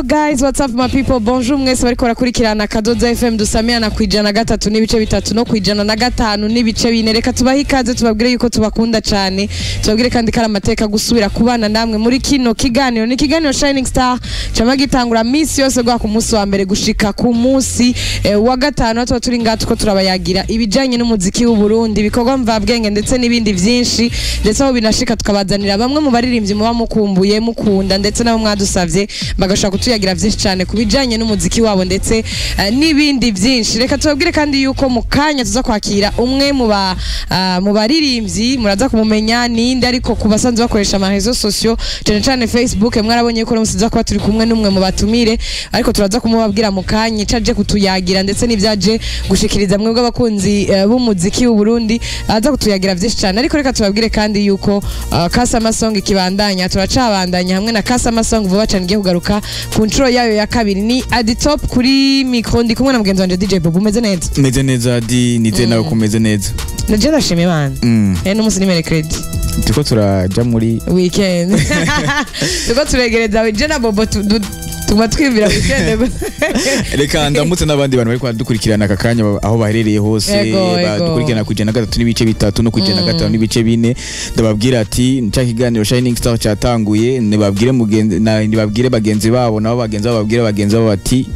Hello guys, what's up my people? Bonjour mwese bariko barakurikirana Kadoza FM dusamiana kwijana gatatu n'ibice bitatu no kwijana na gatanu n'ibice bine. Reka tubahe ikaze tubabwire yuko tubakunda cyane. Tubabwire kandi kara amateka gusubira kubana namwe muri kino kiganiro. Ni kiganiro Shining Star cyama gitangura misi yose gwa ku munsi wa mbere gushika ku munsi wa gatanu. Atwa turi ngato ko turabayagira ibijanye n'umuziki w'Uburundi, bikorwa mvabwenge ndetse n'ibindi byinshi. Ndetse aho binashika tukabazanira bamwe mu baririmbyi muba mukumbuye mukunda ndetse nabo mwadusavye bagashaka kutuyagira byinshi cyane kubijanye n'umuziki wabo ndetse n'ibindi byinshi. Reka tubabwire kandi yuko mu kanya tuza kwakira umwe mu baririmbyi muraza kumumenya ninde, ariko kubasanzwe bakoresha amarezo sociaux cyane Facebook mwarabonye ko musiza kuba turi kumwe n'umwe mu batumire, ariko turaza kumubabwira mu kanya caje kutuyagira ndetse n'ibyaje gushikiriza mwebwe abakunzi b'umuziki w'Uburundi aza kutuyagira byinshi cyane. Ariko reka tubabwire kandi yuko Kasama Song ikibandanya turacabandanya hamwe na Kasama Song vuba cyane ngiye kugaruka ku nshuro yayo ya kabiri. Ni adi top kuri micro ndi kumwe na mugenzi wanje DJ Bobo. Umeze neza? Meze neza di nize nawe kumeze neza. Naje ndashimye bana. N'umunsi ni mere credit. Tuko turaja muri weekend. Tuko turegereza je na Bobo tuma twibira weekend. Reka ndamutse n'abandi bantu bari dukurikirana akakanya aho baherereye hose badukurikirana kujana gatatu n'ibice bitatu no kujana gatanu n'ibice bine. Ndababwira ati nca kiganiro Shining Star cyatanguye, nibabwire bagenzi babo nabo bagenzi babo babwire bagenzi babo ati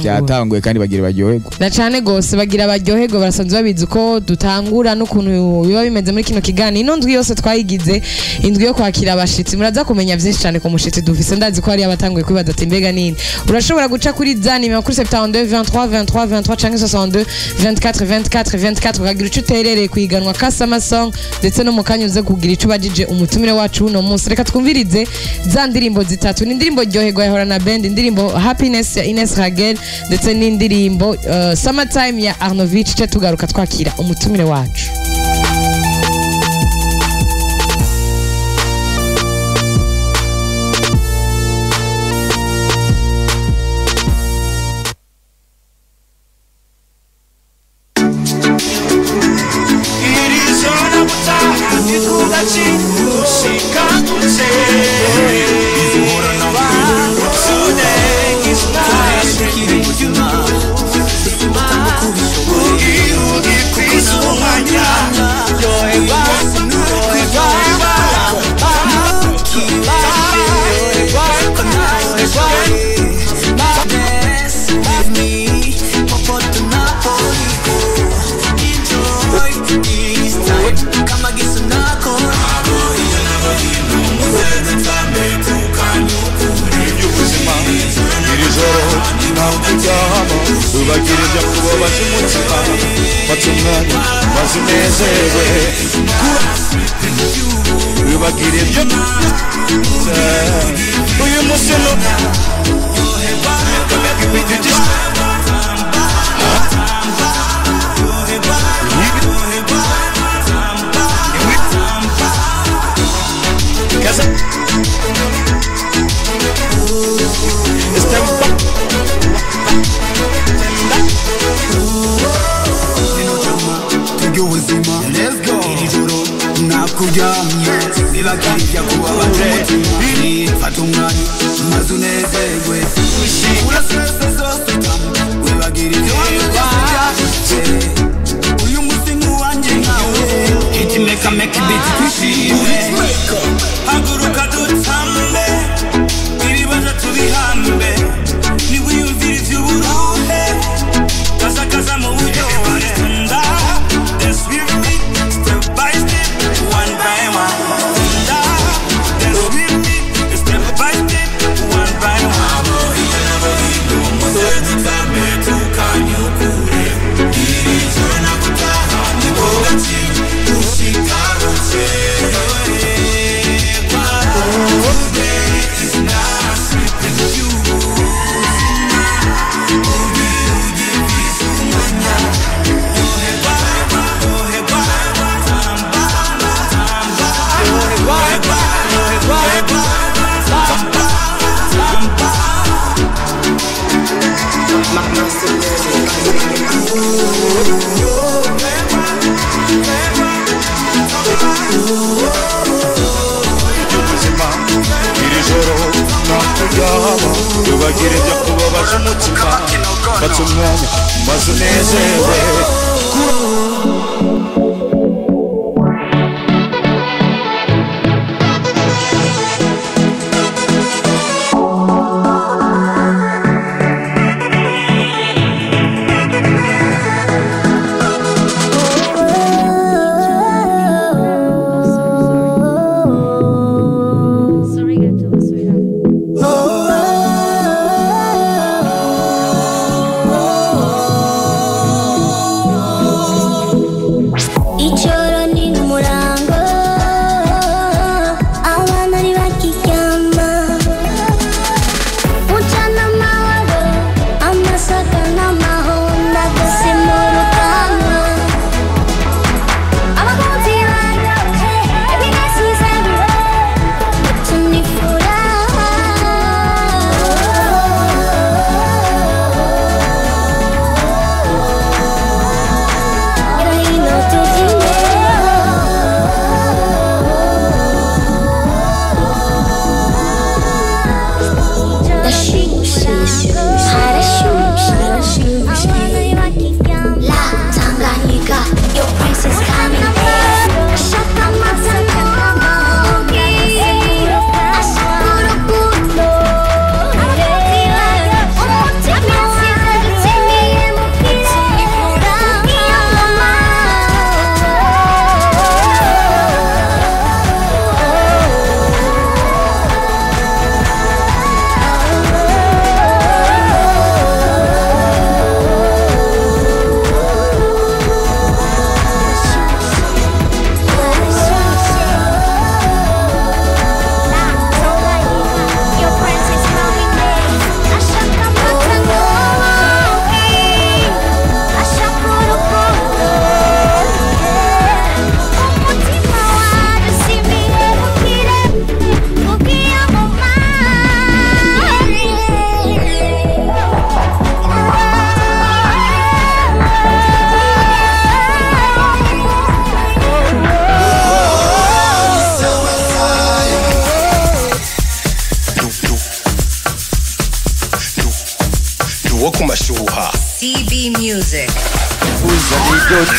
byatanguye kandi bagira baryoherwa na cyane gose, bagira baryoherwa. Barasanzwe babizi ko dutangura n'ukuntu biba bimeze muri kino kiganiro. Ino ndwi yose twayigize indwi yo kwakira abashitsi, muraza kumenya byinshi cyane ku mushitsi dufise. Ndazi ko hari abatanguye kwibaza ati mbega nini. Urashobora guca kuri zani kuri 72 23 23 23 canke 62 24 24 24 ukagira ico uterereye kuyiganwa Kasama Song ndetse no mu kanya uze kugira ico bajije umutumire wacu uno munsi. Reka twumvirize za ndirimbo zitatu. Ni indirimbo ryoherwa yahora na band, indirimbo Happiness ya Ines Ragel ndetse n'indirimbo Summertime ya Arnovich. Cyo tugaruka twakira umutumire wacu. Akabirya ntibagire ibyo kubabaza umutima fata umwanya maze unezerewe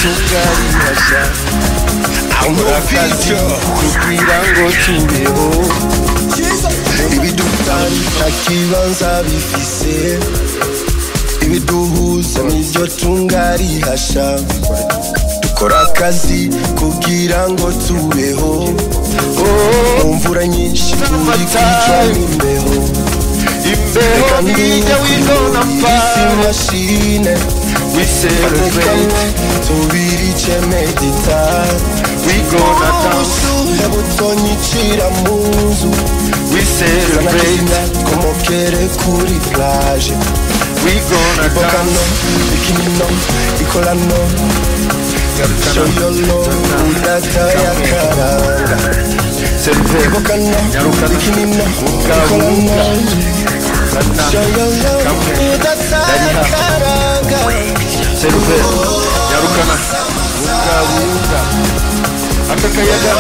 tungarihasha amurakazi kugira ngo tubeho ibidutari ntakibanza bifise ibiduhuza nivyo tungarihasha dukora akazi kugira ngo tubeho mumvura nyinshi turi kwicwa n'imbeho nk'ijya winona isi mashine we celebrate tubirice meditate we gonna dance butonyicira mu nzu we celebrate komokere kuri plage we gonna dance bikinino ikolano show your love udata ya karanga bokano bikinino ikolano show your love udata ya karanga Selve, yarukana, unga akakayaga,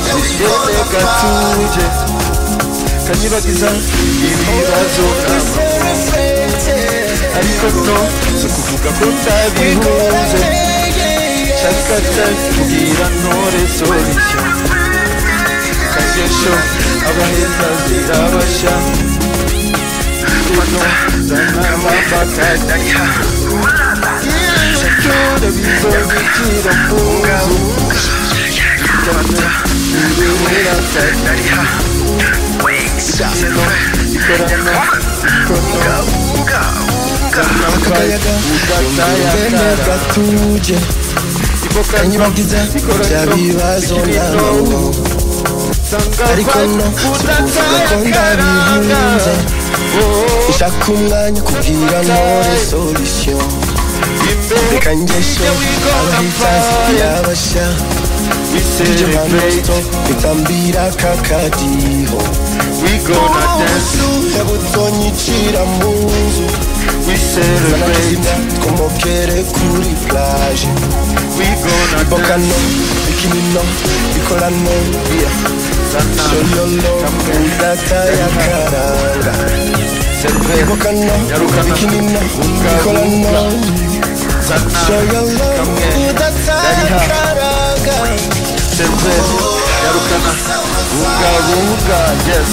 ziriyene gatuje kanyibagiza, ibibazo ariko no, sukuvuga ko ntabihunze shakata, kugira ntore solution kajesho, abaheza zirabasha Uno, zana mabakadanya Shakura bizongera mungu Jana, urumira kadanya Isano, ikorana, kono Akakayaga, yumvene gatuje Kanyibagiza, byabibazo nabo Ariko no, sukuvuga ko ndabihunze Ushaka umwanya kugira ntore solution Reka ngesho abahitazi yabasha Ije manosto itambira kakadiho Umusu yabutonyicira mu nzu Zanakizimya twomokere kuri plage Ibokano, bikinino, ikolano Show your love, udata ya karanga Ibokana, bikinina, bikolana Shoyala, udatakaraga Serveri yarukana bunga bunga yes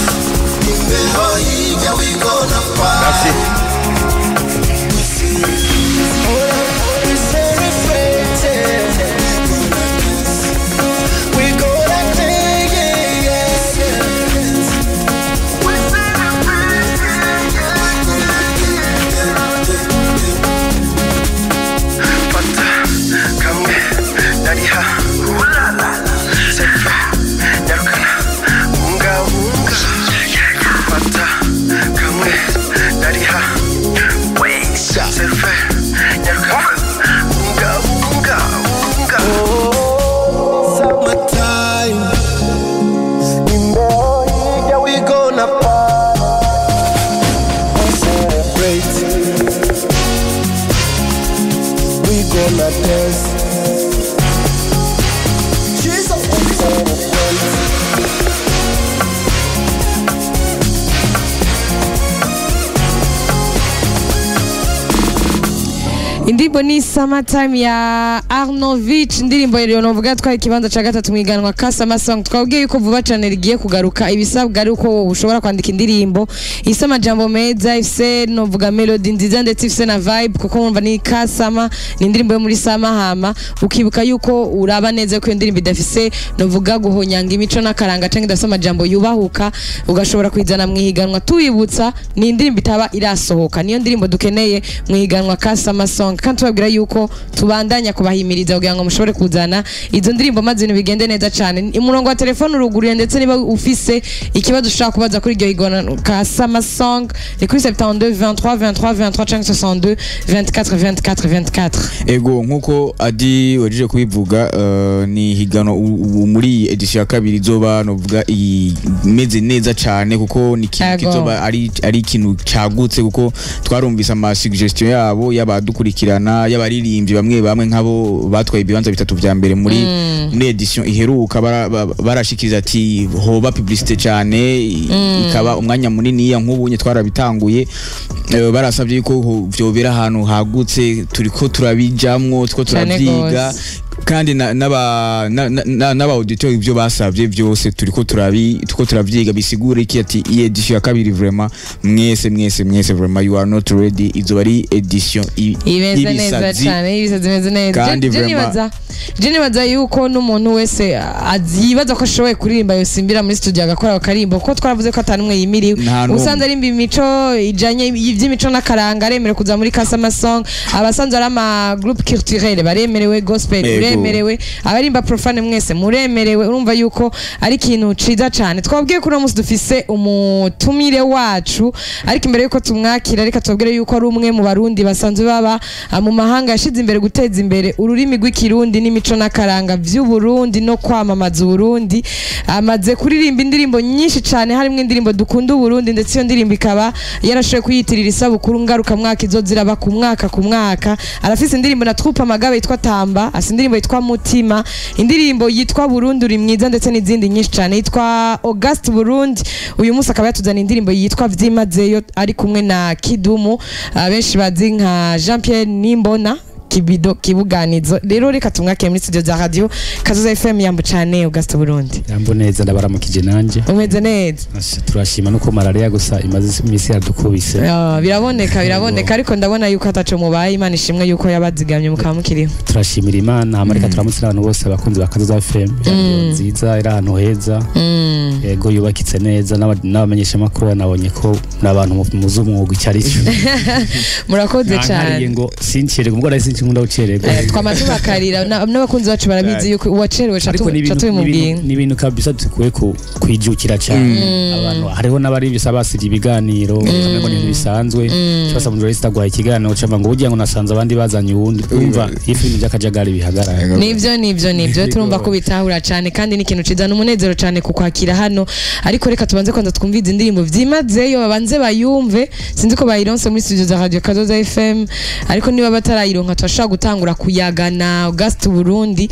Merci Indirimbo ni Summertime ya Arnovich, indirimbo rero novuga twari ikibanza ca gatatu mwiganwa Kasama Song. Twabwiye yuko vuba cyane rigiye kugaruka, ibisabwa ari uko ushobora kwandika indirimbo ifise amajambo meza, ifise novuga melody nziza ndetse ifise na vibe, kuko mwumva ni Kasama, ni indirimbo yo muri Samahama. Ukibuka yuko uraba neza ko indirimbo idafise novuga guhonyanga imico n'akaranga canke idafise amajambo yubahuka, ugashobora kwizana mwihiganwa. Tuyibutsa ni indirimbo itaba irasohoka, niyo ndirimbo dukeneye mwihiganwa Kasama Song. Kandi tubabwira yuko tubandanya kubahimiriza kugira ngo mushobore kuzana izo ndirimbo maze ibintu bigende neza cyane. Umurongo wa telefone uruguriye, ndetse niba ufise ikibazo ushaka kubaza kuri iryo higana Kasama Song ni kuri 72 23 23 23 62 24 24 24. Ego nkuko adi wajije kubivuga ni higano muri edition ya kabiri zoba novuga imeze neza cyane, kuko ni kizoba ari ikintu cyagutse, kuko twarumvise ama suggestion yabo yabadukurikirana y'abaririmbyi bamwe nkabo batwaye ibibanza bitatu vya mbere muri edition iheruka, barashikiriza ati hoba publicité cyane ikaba umwanya munini ya nk'ubunye twarabitanguye. Barasabye yuko vyobera ahantu hagutse, turiko turabijamwo, turiko turavyiga, kandi n'aba auditeur ibyo basavye byose turiko turavyiga. Bisigura iki ati iyi edition ya kabiri vraiment mwese vraiment you are not ready, izo bari edition imeze neza cyane, imeze neza. Jeni baza yuko n'umuntu wese azibaza ko ashoboye kuririmba yosimbira muri studio agakora akarimbo, kuko twaravuze ko atari umwe yimiriwe. Usanze arimba imico ijanye ivy'imico n'akaranga aremere kuza muri Kasama Song. Abasanzwe ari ama groupe culturel baremerewe, gospel uremerewe, abarimba profane mwese muremerewe. Urumva yuko ari ikintu ciza cyane. Twabwiye ko uno munsi dufise umutumire wacu, ariko imbere yuko tumwakira reka tubwire yuko ari umwe mu barundi basanzwe baba mu mahanga yashize imbere guteza imbere ururimi rw'ikirundi n'imico n'akaranga vy'Uburundi no kwamamaza Uburundi. Amaze kuririmba indirimbo nyinshi cyane, harimo indirimbo dukunda Uburundi, ndetse iyo ndirimbo ikaba yarashoboye kuyitirira isabukuru ngaruka mwaka izoziraba ku mwaka. Arafise indirimbo na troupe Magabe yitwa Tamba, indirimbo yitwa Mutima, indirimbo yitwa Burundi uri mwiza, ndetse n'izindi nyinshi cyane yitwa August Burundi. Uyu munsi akaba yatuzana indirimbo yitwa vyimazeyo ari kumwe na Kidumu, benshi bazi nka Jean Pierre Nimbona Kibido Kibuganizo. Rero reka tumwake muri studio za radio Kazoza FM. Yambu cyane August Burundi. Yambu neza, ndabaramukije nanje. Umeze neza? Turashima nuko malaria gusa imaze imisi yadukubise. Biraboneka ariko ndabona yuko ataco mubaye. Imana ishimwe yuko yabazigamye mukamukiriho. Turashimira Imana, Amerika turamutse abantu bose abakunzi ba Kazoza FM. Nziza iri ahantu heza. Yego yubakitse neza, n'abamenyesha makuru nabonye ko nabantu muzumwuga icyari cyo. Murakoze cyane. Ngo sincere ngo nkunda ucererwa. Twamazuba karira n'abakunzi bacu barabizi yuko uwacerewe catubimubwira. Ni ibintu kabisa tukwiye kwijukira cyane. Abantu hariho n'abari bisabasije ibiganiro, ngo ni bisanzwe. Cyose mu journalist agwaye ikiganiro cyava ngo ugiye ngo nasanze abandi bazanye uwundi. Umva ifintu by'akajagari bihagarara. Nivyo turumva ko bitahura cyane, kandi ni ikintu cizana umunezero cyane kukwakira hano. Ariko reka tubanze kwanza twumvize indirimbo vyimazeyo, babanze bayumve. Sinzi ko bayironse muri studio za radio Kazoza FM, ariko niba batarayironka twashobora gutangura kuyagana August Burundi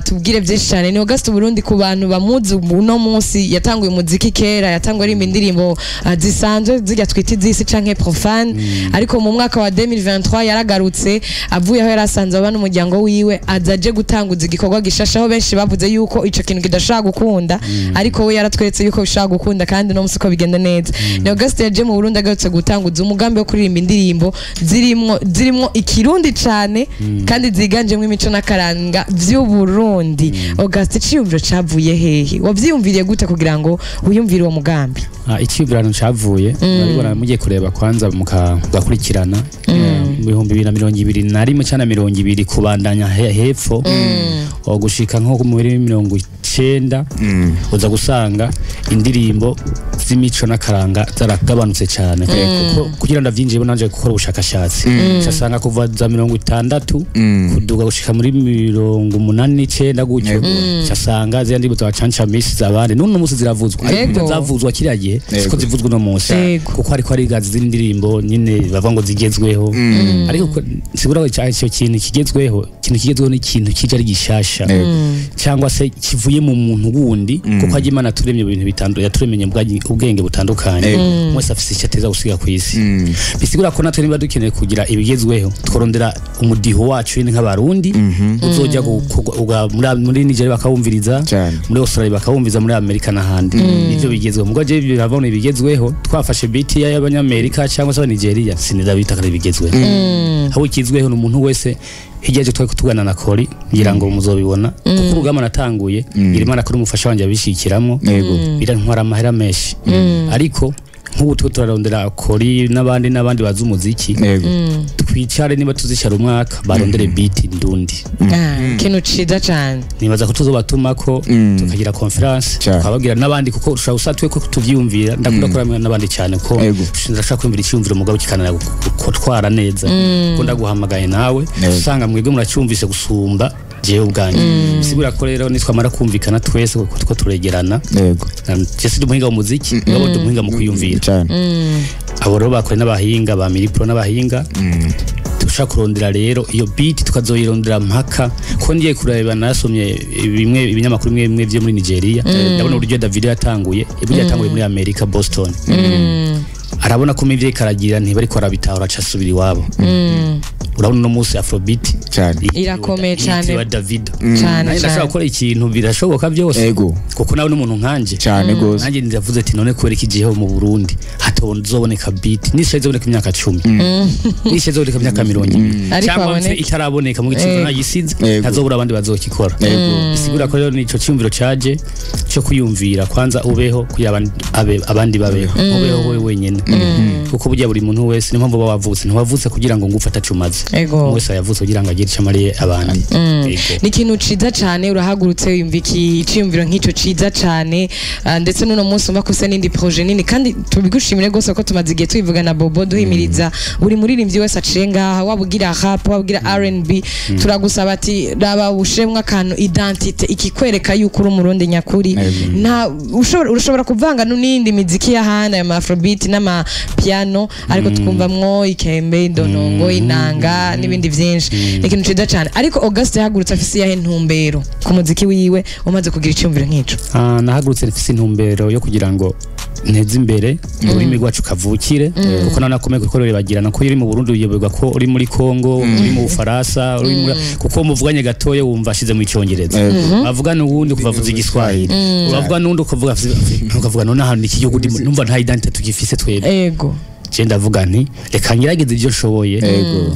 tubwire byinshi cyane. Ni August Burundi ku bantu bamuzi uno munsi yatanguye umuziki kera, yatanguye indirimbo zisanzwe zijya twita izisi canke profane, ariko mu mwaka wa 2023 yaragarutse avuye aho yarasanze abana umuryango wiwe azaje gutanguza igikorwa gishashaho benshi bavuze yuko ico kintu kidashaka gukunda, ariko we yaratweretse yuko bishaka gukunda kandi no musiko bigenda neza. Ni August yaje mu Burundi agarutse gutanguza umugambi wo kuririmba indirimbo zirimo ikirundi cyane kandi ziganjemo imico n'akaranga vy'Uburundi. August iciyumviro cavuye hehe? Wavyiyumviriye gute kugira ngo uyumvire uwo mugambi? Iciyumviro cavuye ariko mugiye kureba kwanza mugakurikirana mu 2021 cyane 2020 kubandanya hepfo gushika nko mu 2019 uza gusanga indirimbo z'imico n'akaranga zaragabanutse cyane kuko kugira ndavyinjiye nanje gukora ubushakashatsi cyasanga kuva za 60 kuduga gushika muri 89 gutyo cyasanga zindi ndirimbo zacanca misi zabandi none musi ziravuzwa ariko zavuzwa kiragiye siko zivuzwa no musi kuko ariko ari gazi z'indirimbo nyine bava ngo zigezweho ariko sigura icyo kintu kigezweho ni ikintu kije ari gishasha cyangwa se kivuye mu muntu wundi kuko ajye Imana turemye ibintu bitandukanye yaturemye ubwenge butandukanye mwese afise icyo ateza gusiga ku isi bisigura ko natwe niba dukeneye kugira ibigezweho tworondera umudiho wacu ni nk'abarundi uzojya muri Nigeria bakawumviriza muri Australia bakawumviza muri Amerika n'ahandi ivyo bigezweho mugo je biravona ibigezweho twafashe beat y'abanyamerika cyangwa se Nigeria siniza bitaka ibigezweho aho ikizweho n'umuntu wese hijaje twa kutugana na Kori ngira ngo muzobibona kuko urugama natanguye Imana kuri umufasha wanje abishikiramo birantwara amahera menshi ariko nk'ubu turarondera Kori n'abandi bazi umuziki twicare niba tuzishara umwaka barondere beat ndundi kintu ciza cyane nibaza ko tuzobatumako tukagira conference twababwira n'abandi kuko ushaka usatwe ko tuvyumvira ndakunda kuramya n'abandi cyane ko ndashaka kwimvira icyumviro mugabo kikanana gutwara neza ko ndaguhamagaye nawe usanga mwebwe muracyumvise gusumba jewe ubwanje sigura ko rero nitwamara kumvikana twese ko turegerana cyese dumuhinga mu muziki ngabo dumuhinga mu kuyumvira abo rero bakore n'abahinga ba milipro n'abahinga tushaka kurondera rero iyo beat tukazoyirondera mpaka ko ngiye kureba nasomye bimwe ibinyamakuru bimwe byo muri Nigeria ndabona uburyo David yatanguye ibyo yatanguye muri America Boston arabona ko mivye karagira ntibari ko arabitahura casubira iwabo urabona no musi Afrobeat irakomeye cyane wa David cyane ndashaka gukora ikintu birashoboka byose kuko nawe n'umuntu nkanje cyane gose nanjye ndavuze ati none kwera ikijeho mu Burundi hatozoboneka beat nisezoboneka imyaka 10 nisezoboneka imyaka 20 cyangwa se itaraboneka mu gice nagisize ntazobura abandi bazokikora bisigura ko rero nico cyumviro caje cyo kuyumvira kwanza ubeho kugira abandi babeho ubeho wewe wenyene kuko burya buri muntu wese nimpamvu bawavutse ntibavutse kugira ngo ngufata acumaze wese yavutse kugira ngo agire icamariye abandi ni ikintu ciza cyane urahagurutse yumviki iciyumviro nk'ico ciza cyane ndetse n'uno munsi umva ko se n'indi projet nini kandi tubigushimire gose ko tumaze igihe tubivuga na Bobo duhimiriza buri muririmbyi wese aciye ngaha wabugira rap wabugira R&B turagusaba ati raba ushemwa kantu identity ikikwereka yuko uri umurundi nyakuri nta ushobora kuvanga n'indi miziki y'ahandi ya Afrobeat n'ama piano ariko tukumvamwo ikembe indonongo inanga n'ibindi byinshi ikintu ciza cyane ariko August yahagurutse afise yahe ntumbero ku muziki wiwe umaze kugira icyumviro nk'ico nahagurutse afise intumbero yo kugira ngo nteze imbere ururimi rwacu kavukire kuko nanakomeye kuko bagirana ko uri mu Burundi uyoberwa ko uri muri Kongo uri mu Faransa kuko muvuganye gatoye wumva ashize mu Icyongereza bavugana uwundi kuvavuza igiswahili bavuga n'undi ukavuga none ahantu iki gihugu numva nta identity tugifise twebwe je ndavuga nti reka ngerageze ibyo nshoboye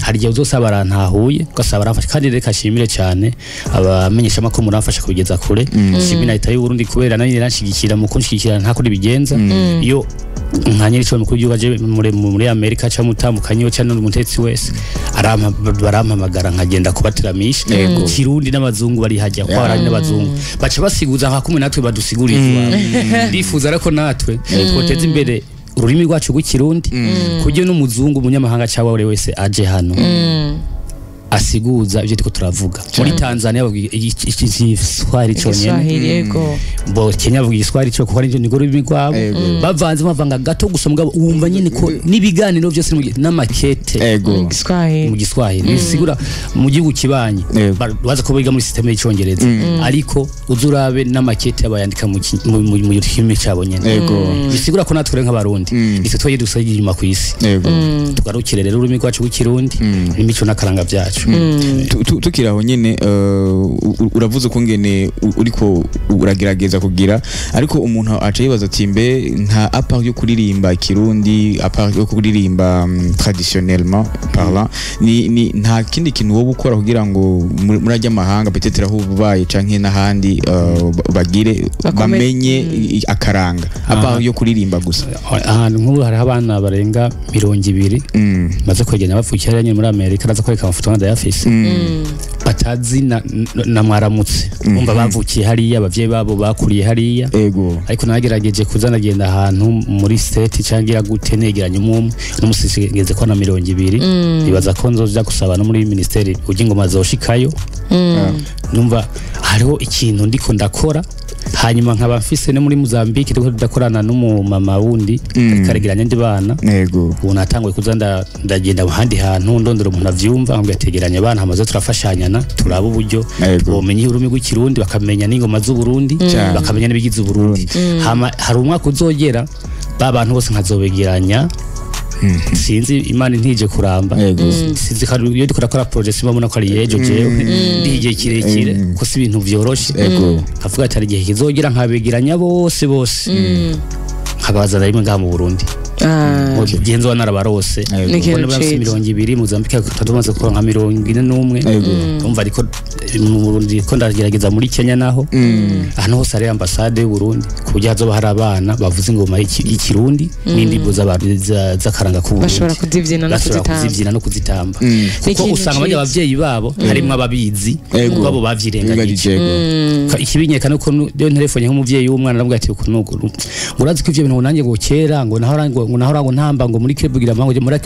hari igihe uzosaba arantahuye ugasaba aramfasha kandi reka shimire cyane abamenyesha makuru muramfasha kubigeza kure shimira leta y'u Burundi kubera nanye ranshigikira mu kunshigikira nta kuri bigenza iyo nkanye ico mukuru y'ugaje muri Amerika cyangwa mutambukanye cyane n'umutetsi wese barampamagara nkagenda kubatiramisha ku Kirundi n'abazungu bari hajya kwa bari n'abazungu baca basiguza nka kumwe natwe badusigurira ndifuza ariko natwe twoteza imbere ururimi rwacu rw'ikirundi kujye n'umuzungu umunyamahanga cyangwa wese aje hano gisiguza ivyo tuko turavuga muri Tanzania bavuga igiswahili cyonyene yego bo Kenya bavuga igiswahili cyo kuko ari nigo rurimi rwabo bavanze mavanga gato gusa mugabo wumva nyine ko nibiganiro byose n'amakete mu giswahili bisigura mu gihugu kibanye baza ko biga muri system y'icyongereza ariko uzurabe n'amakete abayandika mu rurimi cyabo nyene bisigura ko natwe nk'abarundi ise twaye dusagira inyuma ku isi tugarukire rero ururimi rwacu rw'ikirundi imico n'akaranga byacu tukiraho nyene uravuze ko ngene uriko uragerageza kugira ariko umuntu aca yibaza ati mbe nta apart yo kuririmba ikirundi apart yo kuririmba traditionnellement parlant ni nta kindi kintu wo gukora kugira ngo murajya amahanga peut-être aho ubaye canke n'ahandi bagire bamenye akaranga apart yo kuririmba gusa ahantu nk'ubu hari abana barenga 200 maze kwegenya bapfukira nyine muri Amerika raza kwereka amafoto nganda yafise batazi na mwaramutse umva bavukiye hariya abavyeyi babo bakuriye hariya ariko nagerageje kuzanagenda ahantu muri state cangira gute negeranye umwe n'umusisigeze ko na 200 bibaza ko nzoja gusaba no muri ministeri ugingoma zoshikayo numva hariho ikintu ndiko ndakora hanyuma nkaba mfise no muri Mozambique ndiko ndakorana n'umumama wundi karegeranya ndi bana ubu natanguye kuza ndagenda ahandi hantu ndondora umuntu avyumva ngo yategeranya abana hamaze turafashanyana turaba uburyo bomenye ururimi rw'ikirundi bakamenya n'ingoma z'Uburundi bakamenya n'ibigize Uburundi hari umwaka uzogera babantu bose nkazobegeranya sinzi imana ntije kuramba sinzi ko iyo dukora project mbona ko ari yejo jewe ndigiye kirekire ko si ibintu byoroshe avuga ati ari gihe kizogera nkabegeranya bose nkabaza rimwe ngaha mu Burundi genzo wanarabarose ubona bafite 200 Mozambique tumaze ko nka 41 umva ariko mu Burundi ko ndagerageza muri Kenya naho ahantu hose ari ambassade y'u Burundi kuburyo hazoba hari abana bavuze ingoma y'ikirundi n'indimbo z'akaranga ku Burundi bashobora kuzivyina no kuzitamba kuko usanga bajya abavyeyi babo harimo ababizi babo bavyirengagije ikibinyekana ko yo telefone nk'umuvyeyi w'umwana aravuga ati uko nuko urazi ko ivyo bintu nanjye ngo kera ngo nahora ntamba ngo muri kebugira mango muri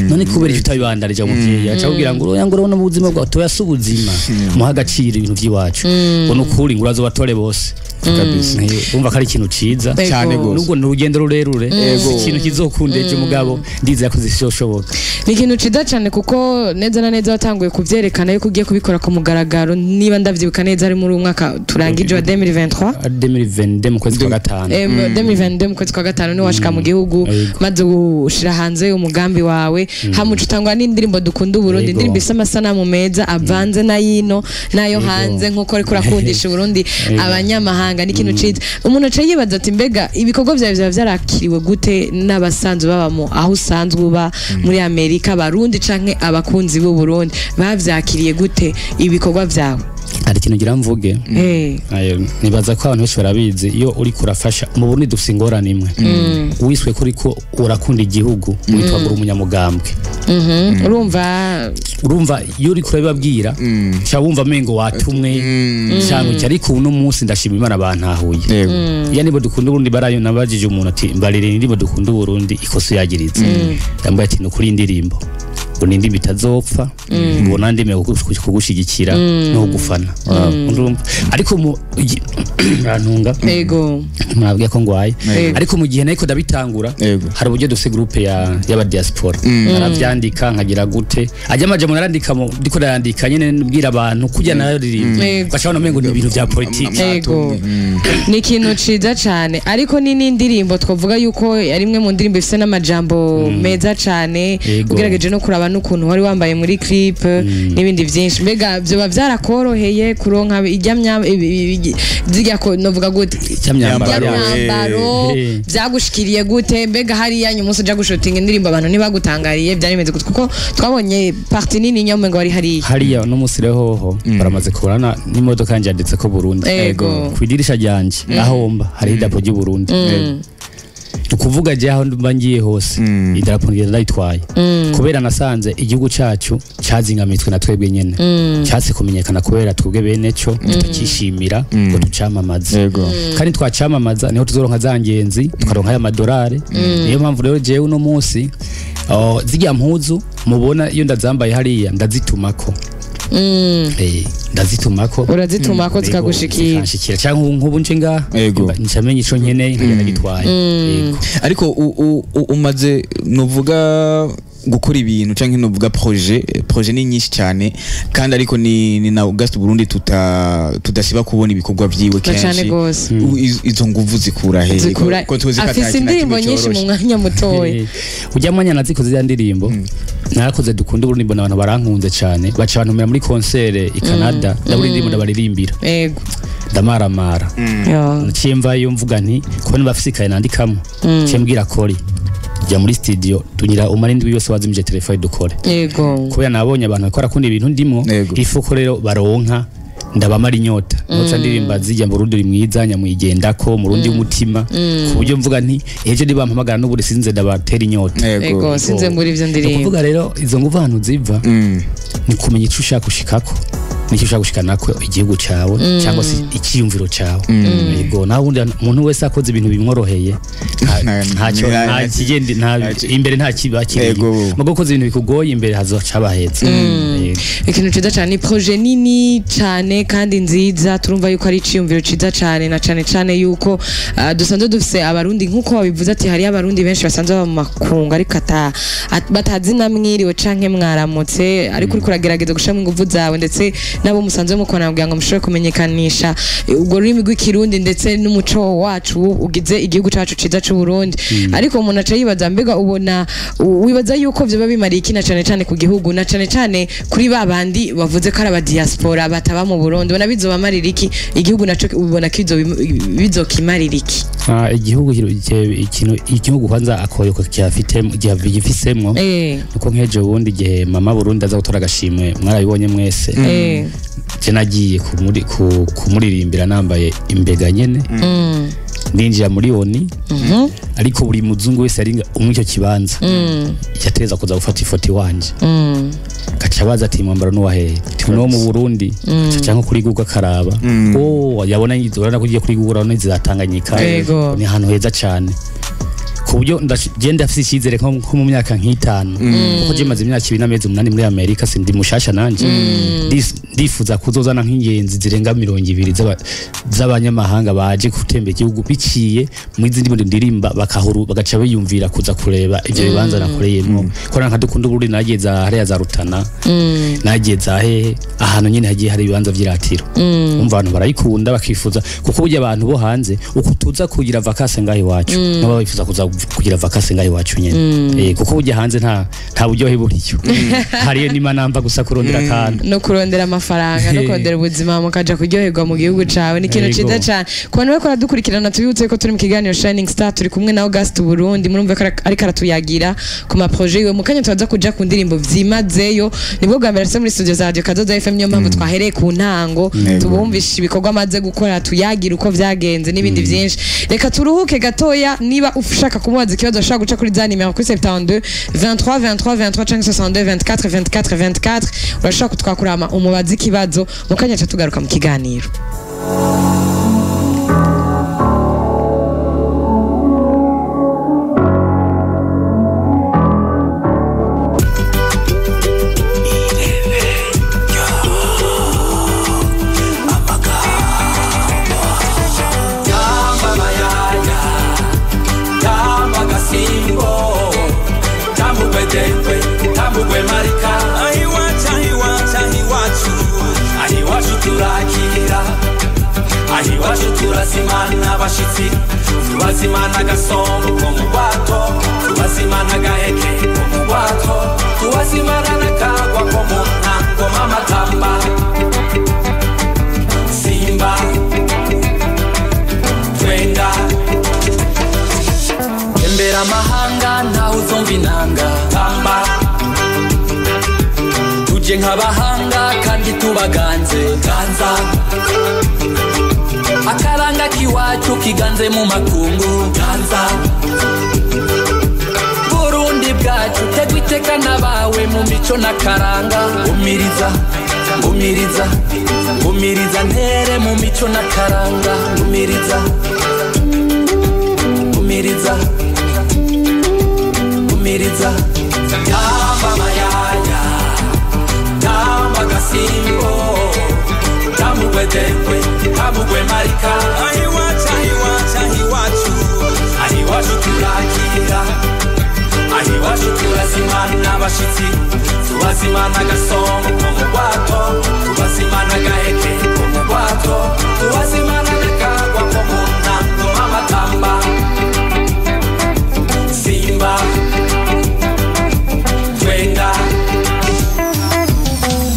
none kubera icyo utabibandarije umuvyeyi aca kugira ngo urabona mu buzima bwa toyasa ubuzima muha agaciro ibintu by'iwacu ngo nukuri ngo urazo batore bose kabisa umva kari ikintu ciza cyane gose nubwo n'urugendo rurerure ikintu kizokundeje mugabo ndiza ko zishoboka ni ikintu ciza cyane kuko neza na neza watanguye kuvyerekana yuko ugiye kubikora ku mugaragaro niba ndavyibuka neza ari muri umwaka turangije wa 2023 mu kwezi kwa gatanu 2022 mu kwezi kwa gatanu ni washika mu gihugu maze ushira hanze umugambi wawe hamuca utangwa n'indirimbo dukunda Uburundi indirimbo isa amasanamu meza avanze na yino nayo hanze nkuko ariko urakundisha Burundi abanyamahanga ni ikintu ciza umuntu aciye yibaza ati mbega ibikorwa byawe vyarakiriwe gute n'abasanzwe babamo aho usanzwe uba muri Amerika Barundi canke abakunzi b'u Burundi bavyakiriye gute ibikorwa vyawe ari ikintu gira mvuge nibaza ko abantu benshi barabizi iyo uri kurafasha mu Burundi dufise ingorane imwe wiswe ko uriko urakunda igihugu witwa ngo umunyamugambwe urumva iyo uri kurabibabwira cha wumva mengo watumwe cyangwa ariko uno munsi ndashima Imana bantahuye yani bo dukunda Burundi barayo nabajije umuntu ati mbarire ndibo dukunda Burundi ikoso yagiritse yambaye ati no kuri indirimbo unindi bitazopfa ubona ndime kugushigikira no gufana ariko mu rantunga mwabwiye ko ngwaye ariko mu gihe nako ndabitangura hari uburyo dufise groupe y'aba diaspora naravyandika nkagira gute ajya amaje mu narandika ndiko narandika nyene nubwira abantu kujya nayo ririmba bashobora mengo ni ibintu bya politike ni ikintu ciza cyane ariko ni n'indirimbo twavuga yuko ari imwe mu ndirimbo ifise n'amajambo meza cyane ugerageje no kuraba n'ukuntu wari wambaye muri clip n'ibindi byinshi mbega byo byarakoroheye kuronka zijya ko novuga gute icyamyambaro byagushikiriye gute mbega hari yanyu umunsi uja gushotinga indirimbo abantu ntibagutangariye byarimeze gute kuko twabonye parti nini nyamwe ngo ari hariya no musire hoho baramaze kurana n'imodoka yanje yanditse ko Burundi kwidirisha ryanje aho mba hari idapo ry'u Burundi ukuvuga je aho mba ngiye hose idarapo ngenda ndayitwaye kubera nasanze igihugu cyacu cyazingamitwe na twebwe nyene cyase kumenyekana kubera twebwe bene cyo tutakishimira ngo tucamamaze kandi twacamamaza niho tuzoronka zangenzi tukaronka ya madolari niyo mpamvu rero jewe uno munsi zijya mpuzu mubona iyo ndazambaye hariya ndazitumako ndazitumako urazitumako zikagushikira cyangwa nk'ubu nce ngaha ncamenye ico nkeneye nkagenda gitwaye ariko umaze nuvuga gukora ibintu canke nuvuga projet ni nyinshi cyane kandi ariko ni na August Burundi tudasiba kubona ibikorwa vyiwe kenshi izo nguvu zikura he ko tuzi afise indirimbo nyinshi mu mwanya mutoya ujya mwanya nazikoze ya ndirimbo narakoze dukunda Burundi mbona abantu barankunze cyane baca abantu muri concert i Canada ndaburi indirimbo ndabaririmbira yego ndamaramara nacimva yo mvuga nti ko nibafise ikaye nandikamo cembwira kori jya muri studio tunyira umarindi yose wazimije telefone dukore yego kubera nabonye abantu bakora kundi ibintu ndimo ifuko rero baronka ndabamara inyota noca ndirimba zijya mu rundi mwiza nyamwigendako mu rundi umutima kuburyo mvuga nti eje nibampamagara n'uburi sinze ndabatera inyota yego sinze muri ivyo ndirimbo kuvuga rero izo nguvu ahantu ziva ni kumenya ico ushaka gushikako nicyo ushaka gushikanako igihugu cawe cyangwa se ikiyumviro cawe yego naho undi umuntu wese akoze ibintu bimworoheye ntacyo ntakigende imbere nta kibakiriye mugo koze ibintu bikugoye imbere hazoca abahetse ikintu ciza cyane ni projet nini cyane kandi nziza turumva yuko ari iciyumviro ciza cyane na cyane yuko dusanzwe dufise abarundi nkuko babivuze ati hari abarundi benshi basanzwe baba mu makungu ariko batazi namwiriwe canke mwaramutse ariko uriko uragerageza gushira ingufu zawe ndetse nabo musanzwe mukona kugira ngo mushobore kumenyekanisha ubwo rurimi rw'ikirundi ndetse n'umuco wacu ugize igihugu cacu ciza c'u Burundi ariko umuntu aca yibaza mbega ubona wibaza yuko vyo babimariye ikina cyane ku gihugu na cyane kuri babandi bavuze ko ari aba diaspora bataba mu Burundi bona bizobamarira iki igihugu naco ubona kizo bizokimarira iki igihugu kwanza akoyoko gifisemo nuko nkeje ubundi gihe mama Burundi aza gutora agashimwe mwarabibonye mwese je nagiye kumuririmbira nambaye Mbega nyene ninjira muri oni ariko buri muzungu wese ari umwicyo kibanza yateza kuza gufata ifoto wanje gaca baza ati mwambaro nuwahe no mu Burundi cyangwa kuri Google karaba yabona yizorana kugiye kuri Google urabona izatanganyika ni ahantu heza cyane kuburyo ndagenda afise ikizere ko mu myaka nk'itanu kuko je maze imyaka 2 n'amezi 8 muri Amerika sindi mushasha nanje ndifuza kuzozana nk'ingenzi zirenga 200 z'abanyamahanga baje gutembe igihugu biciye mu izindi ndirimba bakahuru bagaca biyumvira kuza kureba ivyo bibanza nakoreyemo ko nka dukunda Burundi nageza hariya za Rutana nageza he ahantu nyine hagiye hari ibibanza vy'iratiro umva abantu barayikunda bakifuza kuko burya abantu bo hanze ukutuza kugira vacances ngaho iwacu nabo bifuza kugira vacances ngaho iwacu nyene kuko burya hanze nta buryohe buriyo hariyo nima namba gusa kurondera kandi no kurondera amafaranga no kurondera ubuzima mukaja kuryoherwa mu gihugu cawe ni kintu ciza cyane ku bantu bakora dukurikirana tubibutse ko turi mu kiganiro Shining Star turi kumwe na August Burundi murumve ko ariko aratuyagira ku ma projet yiwe mukanya twaza kuja ku ndirimbo vyimazeyo nibwo bwa mbere se muri studio za Radio Kadoza FM niyo mpamvu twahereye ku ntango tubumvisha ibikorwa amaze gukora tuyagira uko vyagenze n'ibindi byinshi reka turuhuke gatoya niba ushaka kumubaza ikibazo ushaka guca kuri za nimero kuri 72 23 23 23 62 24 24 24 urashaka kutwakurama umubaza ikibazo mukanya cha tugaruka mu kiganiro Turasimana bashitsi turasimana gasongo ko mu bato turasimana gaheke ko mu bato turasimana nakagwa ko mu ntango mama tamba simba twenda embera mahanga ntaho uzumva inanga tamba tuje nk'abahanga kandi tubaganze ganza akaranga kiwacu kiganze mu makungu ganza Burundi bwacu tegwiteka nabawe mu mico nakaranga umiriza umiriza umiriza ntere mu mico nakaranga umiriza umiriza umiriza tamba mayaya tamba gasima abashitsi tubazimana agasongo ko mu rwato tubazimana agaheke ko mu rwato tubazimana n'akagwa ko mu ntango amatamba simba twenga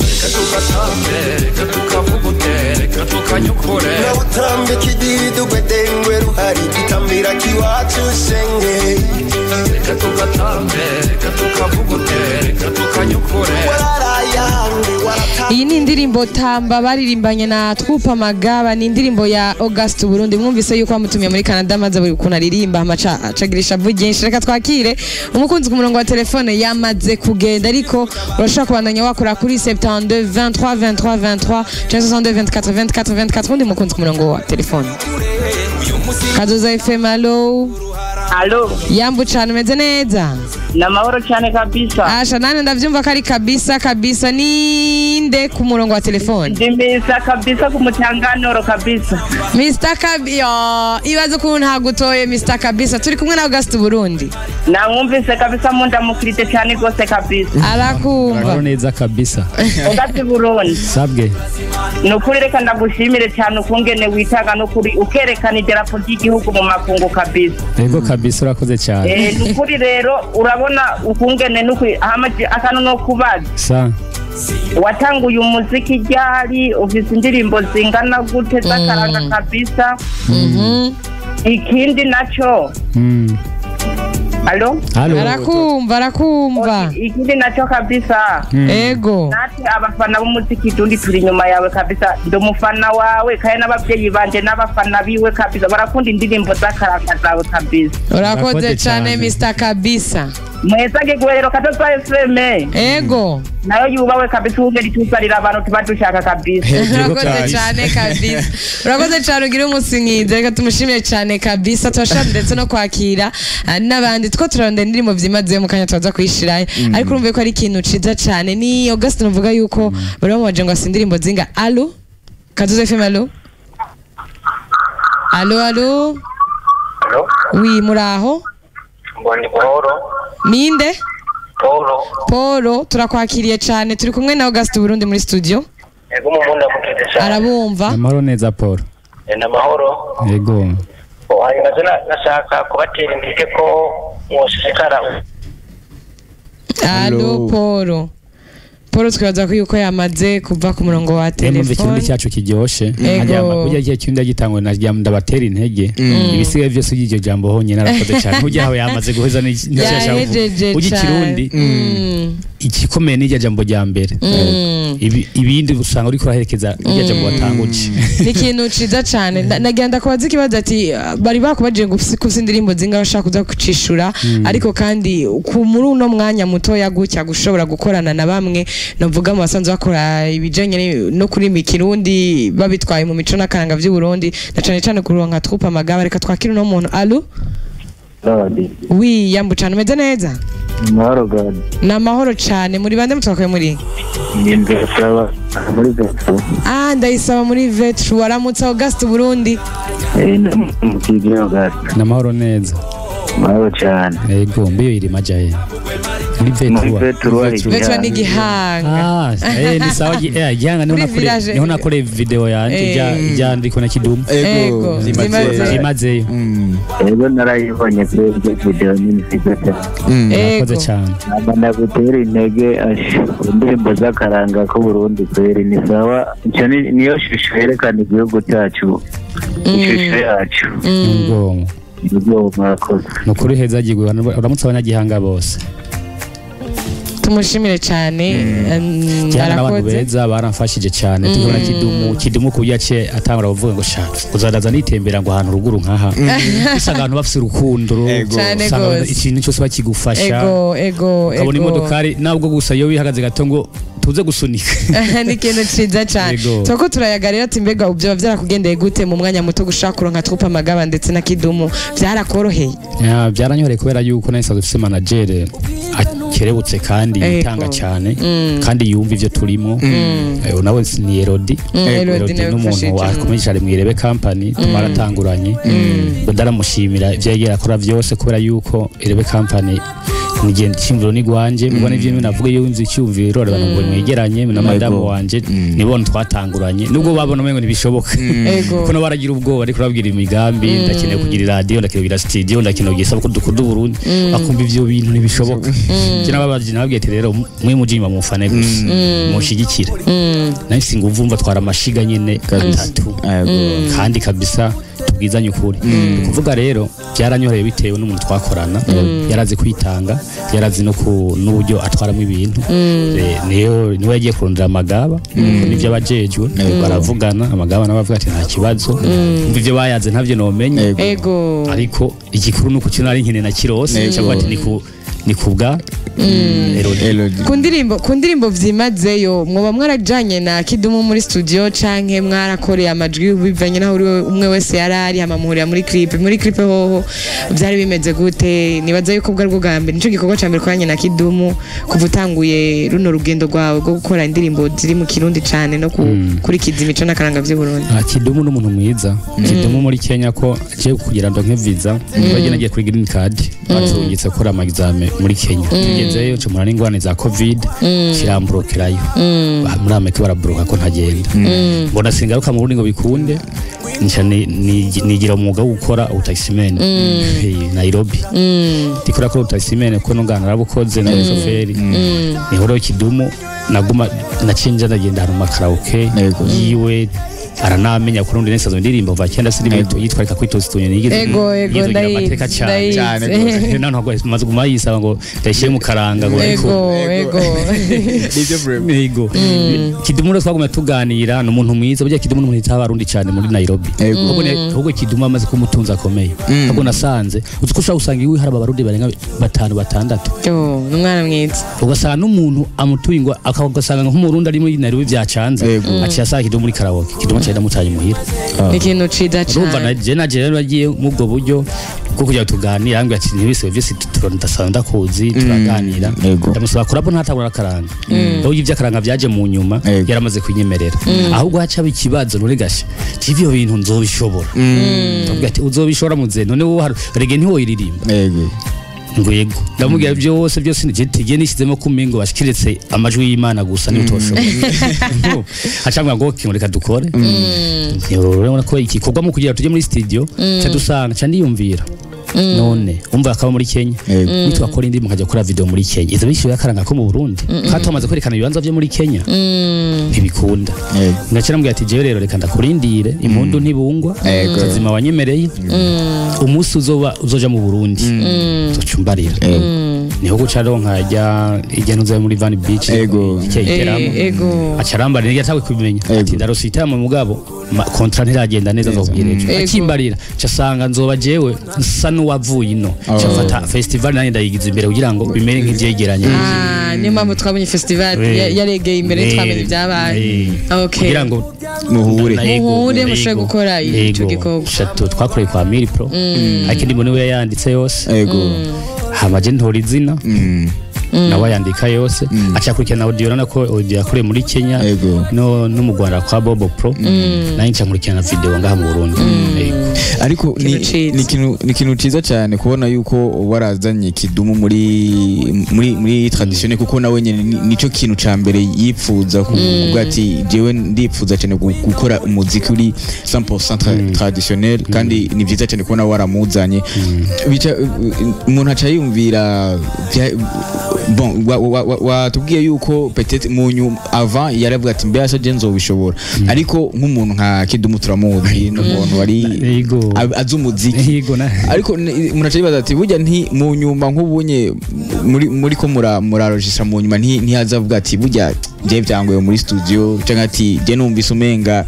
reka tugatambe reka tukavugute reka tukanyukure nawutambe kididu gwedengwe ruhari gitambira kiwacu senge reka tugatambe reka tukavugute reka tukanyukure iyi ni indirimbo tamba baririmbanye na Twupa Magaba ni indirimbo ya August Burundi mwumvise yuko amutumye muri Canada maze buri kuntu aririmba amaca acagirisha vugisha reka twakire umukunzi ku murongo wa telefone yamaze kugenda ariko urashaka kubandanya wakora kuri 72 23 23 23 62 24 24 24 undi mukunzi ku murongo wa telefone Kadoza FM allo Alo, yambu cyane umeze neza namahoro cyane kabisa. Asha nane ndavyumva kari kabisa ninde ku murongo wa telefone Ndimisa kabisa kumutanganoro kabisa. Mr. Kabirya ibaze ko ntagutoye Mr. Kabirya turi kumwe na August Burundi Namwumvise kabisa munda mukirite cyane gose kabisa. arakumva Mahoro neza kabisa. August Burundi. Sabwe. Nukuri reka ndagushimire cyane ukungene witaga nukuri ukerekana idarapo ry'igihugu mu makungu kabisa. Yego kabisa urakoze cyane. Nukuri rero urabona ukungene nukuri ahamaje akano no kubaza. Sa. Watanguye umuziki ryari ufise indirimbo zingana gute zakaranga kabisa. Ikindi naco. Alo? arakumva Ikindi naco kabisa. ego Nati abafana b'umuziki dundi turi nyuma yawe kabisa ndumufana wawe kandi n'abavyeyi banje n'abafana biwe kabisa barakunda indirimbo zakaranga zawe kabisa. urakoze cyane Mr. Kabirya Mwezage guhero Kadoza FM. ego Nayo yubawe kabisa ungeri tusalira abantu tubadushaka kabisa. urakoze cyane Kabirya urakoze cyane ugira umusinyize reka tumushimire cyane Kabirya turashaka ndetse no kwakira n'abandi two turarondera indirimbo vyimaze mu kanya twaza kwishirayo ariko urumve ko ari ikintu ciza cyane ni August navuga yuko bari bamubaje ngo asindirimbo zinga allo Kadoza FM allo allo oui muraho Mboni Poro. ninde Poro. Polo turakwakiriye cyane turi kumwe na August Burundi muri studio Ego mumunda mukite cyane. arabumva Mahoro neza Paul. Na mahoro. Yego. Hanyuma nashaka kubatera intege ko mwoshishikara. allo Polo twibaza ko yuko yamaze kuva ku murongo wa Ikirundi telefone cyacu kiryoshe. Ego. Kujya igihe cyundi gitangwe na ndabatera intege. Ibisigaye byose y'iryo jambo honyine arakoze cyane. Kujya aho yamaze guheza n'ishasha. yahejeje Ujya Kirundi. Ikikomeye n'iryo jambo rya mbere. Ibindi usanga uri kuraherekeza iryo jambo watanguje. ni ikintu ciza cyane nagenda kubaza ikibazo ati bari bakubaje ngo ufise indirimbo zinga bashaka kuza kucishura ariko kandi muri uno mwanya mutoya gutya gushobora gukorana na bamwe navuga mu basanzwe bakora ibijanye no kuri Kirundi babitwaye mu mico n'akaranga vy'Uburundi na cane cane kuronka Twupa Magaba reka twakira no muntu allo oui yambu cyane umeze neza Mahoro God. na mahoro cyane muri bande mutwakoye muri Ndasaba muri Vetro. ndayisaba muri Vetro waramutse August Burundi Mukigiro August. Na mahoro neza. Mahoro cyane. Yego mbiyo iri majaye. Muri Vetro. Vetro ni Gihanga Ni sawa Gihanga niho nakore video yanje ijya na kidumu. Ego Zimazeyo. Ego narayibonye kuri video nini sigata. Ego cyane. Ndagutera intege indirimbo zakaranga ko Burundi kweri ni sawa. Niyo shusho yerekana igihugu cyacu. Ishusho yacu. Ngo mwakoze. Nukuri heza gigwe uramutse abanyagihanga bose. tumushimire cyane arakoze beza baramfashije cyane tugora kidumu kuyace atangura kuvuga ngo shaka uzadaza nitembera ngo ahantu ruguru nkaha usanga abantu bafite urukundo ikintu cyose bakigufasha ego kabona imodokari nabwo gusa yo bihagaze gato ngo tuze gusunika ni ikintu ciza cyane toko turayagarira ati mbega ubyo byarakugendeye gute mu mwanya muto gushaka kuronka Twupa Magaba ndetse na kidumu byarakoroheye byaranyoreye kubera yuko nahise dufite manager kerebutse kandi yitanga cyane kandi yumva ivyo turimo nawe ni Elodie n'umuntu wakomeje cyane mwirebe company tumaratanguranye ndaramushimira ivyo yagera akora vyose kubera yuko irebe company nigenda cyumviro ni gwanje mbona ivyo navuga iyo wimze cyumviro abantu ngo mwegeranye na madamu wanje nibone twatanguranye nubwo babona umengo ntibishoboka kuko baragira ubwoba ariko babwira imigambi ndakeneye kugira radio ndakeneye kugira studio ndakeneye kugira ko dukudu Burundi akumva ivyo bintu ntibishoboka kina babaje nabwiye ati rero mwe mujima mufane gusa mushigikira nahise nguvumva twara amashiga nyene gatatu kandi kabisa tubwizanye ukuri kuvuga rero byaranyoheye bitewe n'umuntu twakorana yarazi kwitanga yarazi no n'uburyo atwaramo ibintu niwe yagiye kurondera amagaba n'ivyo abajejwe baravugana amagaba n'abavuga ati nta kibazo ivyo bayaze ntavyo nomenya ariko igikuru nuko kino ari nkene na kirose cyangwa ati ni kubwa ku ndirimbo vyimazeyo mwoba mwarajanye na Kidumu muri studio canke mwarakoreye amajwi bivanye naho uri umwe wese yarari hamamuhurira muri clip hoho byari bimeze gute nibaza yuko bwa rwo gambere nico gikorwa cyambere kwanye na Kidumu kuva utanguye runo rugendo rwawe rwo gukora indirimbo ziri mu Kirundi cane no kurikiza imico n'akaranga vy'Uburundi. Kidumu n'umuntu mwiza Kidumu muri Kenya ko aje kugira ndo nk'evisa bagiye nagiye kuri green card batungitse kora ama examen muri Kenya ngezeyo cumura n'ingwane za covid kiramburokerayo muri Amerika barabroka ko ntagenda mbona singaruka mu Burundi ngo bikunde nigira umwuga wo gukora utaximene Nairobi dikora ko utaximene ko nongana narabukoze na chauffeur nihoro Kidumu naguma nacinja ndagenda mu karaoke yiwe aranamenya kurundi nesa zo ndirimbo va cyenda sindirimbo yitwarika kwitoza tunye nigeze ego ndamateka cyane none ntabwo maze gumayisa ngo ndashye mu karanga ngo ego Kidumu rero twaguma tuganira no muntu mwiza burya Kidumu n'umuntu itabarundi cyane muri Nairobi ahubwo Kidumu amaze kumutunza akomeye ahubwo nasanze uzukusha usanga iwe haraba abarundi barenga 5-6 n'umwana mwiza ugasanga n'umuntu amutuye ngo akagasanga nk'umurundi ari muri Nairobi byacanze aciye asanga Kidumu muri karaoke Kidumu cyenda mutaye muhira ikintu ciza cyane urumva na je bagiye mu bwo buryo bwo kujya tuganira ambye ati nibi service turondasanga kuzi turaganira ndamusaba kurabo ntatangura karanga aho ivya karanga byaje mu nyuma yaramaze kwinyemerera ahubwo haca bikibazo none gasha ivyo bintu nzobishobora ndavuga ati uzobishora muze none wo rege ntiwo iririmba ngo yego ndamubwira byose ntigiye nishyizemo kumingo bashikiretse amajwi y'Imana gusa ni utoshobora hacamwa ngo reka dukore urabona ko igikorwa mu kugira tujye muri studio cyadusanga cyandiyumvira none umva akaba muri Kenya nitwakora indirimbo nkajya gukora video muri Kenya izo bishyuye akaranga ko mu Burundi katamaze kwerekana ibibanza byo muri Kenya ntibikunda ngacira mbwira ati jewe rero reka ndakurindire impundu ntibungwa kazima wanyemereye umunsi uzoja mu Burundi tucumbarira niho gucaro nkajya nuze muri Van Beach ego acaramba nige atawe kubimenya ati ndarosita mu mugabo kontra ntiragenda neza zo kugirejo akimbarira casanga nzoba jewe nsa nuwavuye ino cafata festival nanye ndayigize imbere kugira ngo bimere nk'ivyegeranye niyo mpamvu twabonye festival yaregeye imbere twamenye byabaye kugira ngo muhure mushe gukora ico gikorwa twakoreye kwa Miri Pro ariko ndimo niwe yanditse yose hamaje ntori zina nawe yandika yose acakurikirana audio nako audio yakore muri Kenya no mu Rwanda kwa Bobo Pro nayo ncakurikirana video ngaha mu Burundi ariko ni kintu ciza cyane kubona yuko warazanye Kidumu muri traditionnel kuko nawe nyene nico kintu ca mbere yipfuza kuvuga ati jewe ndipfuza cyane gukora umuziki uri 100% traditionnel kandi ni vyiza cyane kubona waramuzanye umuntu aca yumvira bon watubwiye yuko peut-être munyu avant yaravuga ati mbese je nzobishobora ariko nk'umuntu nka Kidumu turamuzi n'umuntu wari azi umuziki ariko munaca yibaza ati burya nti mu nyuma nk'ubunye muri ko murarojisha mu nyuma ntihazavuga ati burya je byangoye muri studio cyangwa ati je numvise umenga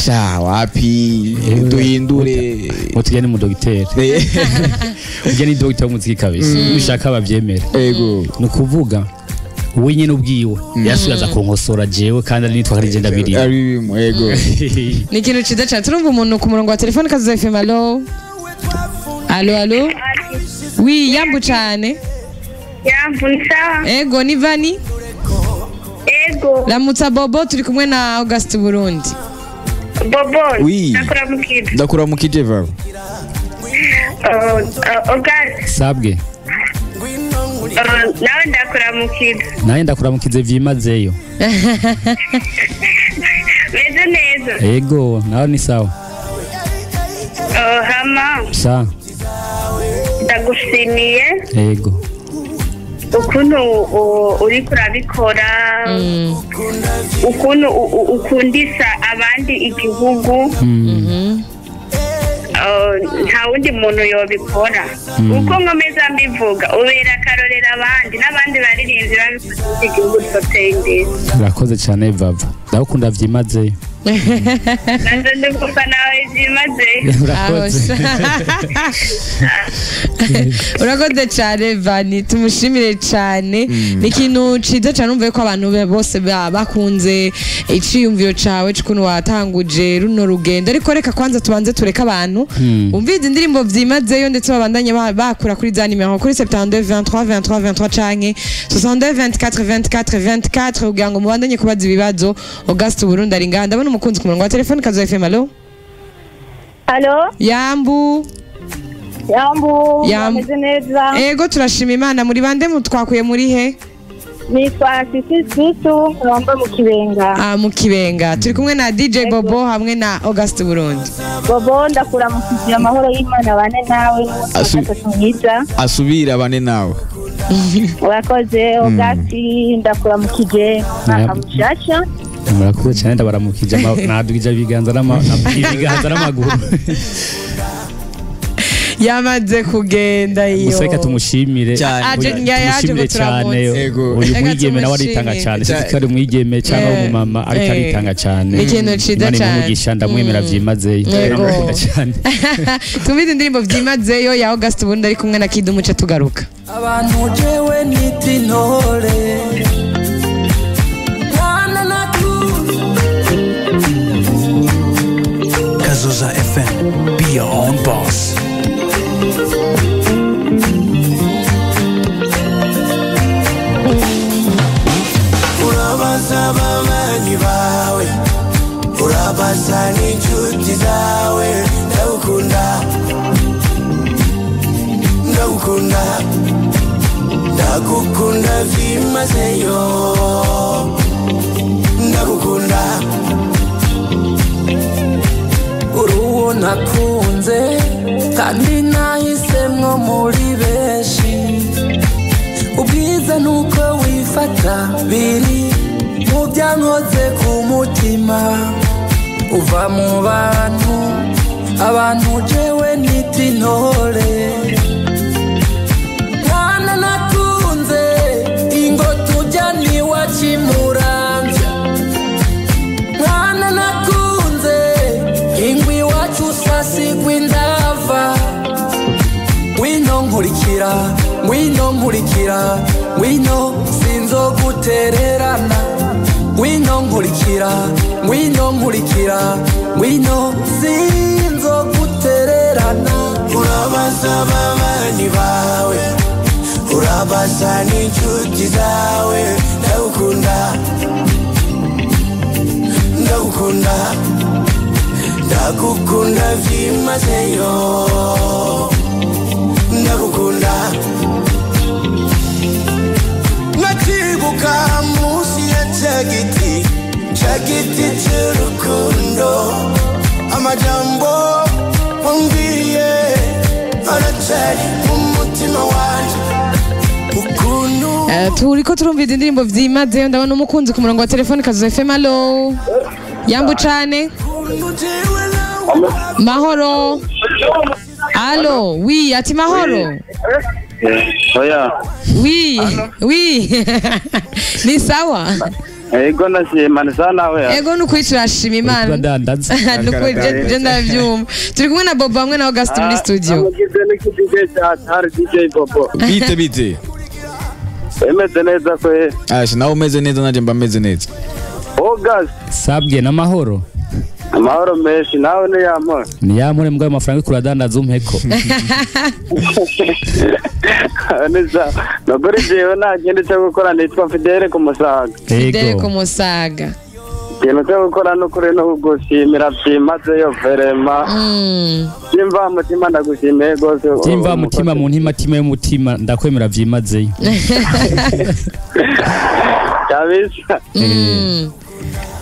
sha wapi duhindure mutugene mu docteur ujye ni docteur w'umuziki kabisa ushaka bavyemera nukuvuga wenye n'ubwiwe yasubiza konkosora jewe kandi ari nitwa karigenda birimo ni kintu ciza cyane turumva umuntu ku murongo wa telefone kaza FM allo oui yambu cyane ego ni Vani ego Ramutsa Bobo turi kumwe na August Burundi Bobo oui ndakuramukije vava August sabwe nawe ndakuramukiza. naye ndakuramukize vyimazeyo. Meze neza. Ego nawe ni sawa. Hama Sa ndagushimiye ego ukuntu uri kurabikora, ukuntu ukundisa abandi igihugu. Nta wundi muntu yobikora. Uko nkomeza mbivuga ubera akarorero abandi n'abandi baririmbyi babikoze igihugu cyoteye imbere. urakoze cyane vava ndagukunda vyimazeyo. Nanze ndikufa nawe vyimazeyo. urakoze cyane Vani, tumushimire cyane. Ni ikintu ciza cyane umvuye ko abantu bose bakunze iciyumviro cawe cy'ukuntu watanguje runo rugendo. Ariko reka kwanza tubanze tureka abantu umvize indirimbo vyimazeyo ndetse babandanye bakura kuri za nimero kuri 72 23 23 23 canke 62 24 24 24 kugira ngo mubandanye kubaza ibibazo. August Burundi ari ngaha, ndabona umukunzi ku murongo wa telefone. Kazo FM. Allo Yambu. Ameze neza. Ego turashima Imana. Muri bande mutwakuye muri he? Nitwa Sisi wamba mu Kibenga. Mu Kibenga turi kumwe na DJ Bobo hamwe na August Burundi. Bobo ndakuramukije amahoro y'Imana bane nawe mwiza. Asubira bane nawe. Urakoze August ndakuramukije nakamushasha. murakoze cyane ndabaramukije nadugije ibiganza n'amaguru. Yamaze kugenda iyo. Museka tumushimire tumushimire cyane. Uyu mwigeme nawe aritanga cyane. Sikari mwigeme cyangwa umumama ariko aritanga cyane. Ikintu ciza cyane. Umugisha ndamwemera vyimazeyo. Ndamukunda cyane. Tumvize indirimbo vyimazeyo ya August Burundi ari kumwe na Kid Umuce tugaruka. Abantu jewe nitintore. Kazoza FM, be your own boss. Urabaza ababanyi bawe, urabaza n'inshuti zawe. Ndagukunda, ndagukunda, ndagukunda vyimazeyo. Ndagukunda, uruwo nakunze kandi nahisemwo muri benshi. Ubwiza nuko wifata biri mu byankoze ku mutima. Uva mu bantu, abantu jewe nitintore. Mwana nakunze ingo tujya niwakimuramvya. Mwana nakunze ingwi wacu sasigwa indava. Wino nkurikira, wino nkurikira, wino sinzogutererana. Wino nkurikira, wino nkurikira, wino sinzogutererana. urabaza ababanyi bawe, urabaza n'inshuti zawe. Ndagukunda, ndagukunda, ndagukunda vyimazeyo. Ndagukunda, nakibuka musi ya chagiti cy'urukundo. Amajambo wambwiye aracari mu mutima wanje. Turiko turumviza indirimbo vyimazeyo. Ndabona umukunzi ku murongo wa telefone. Kazo FM. Allo Yambu cane. Mahoro. Allo oui, ati mahoro. Oya. Oui, oui. Ni sawa. Ego nashima ni sawa nawe. Ego nukwicira shima Imana. Nukwije ndavyumva. Turi kumwe na Bobo hamwe na August muri studio. Amugize n'ikidije cyatari DJ Bobo. Bite. Emeze neza kwe. Nawe umeze neza naje mba meze neza. August. Sabwe na mahoro. Amahoro menshi nawe ni yamore. Ni yamore mbwa amafaranga kuradandaza umpeko. Neza. Nagore jewe nagende cyo gukora nitwa Fidele ku Musaga. Fidele ku Musaga. ikintu cyo gukora n'ukuri no kugushimira byimazeyo verema simva mutima ndagushimiye gose simva mutima mu ntimatima y'umutima ndakwemera byimazeyo kabisa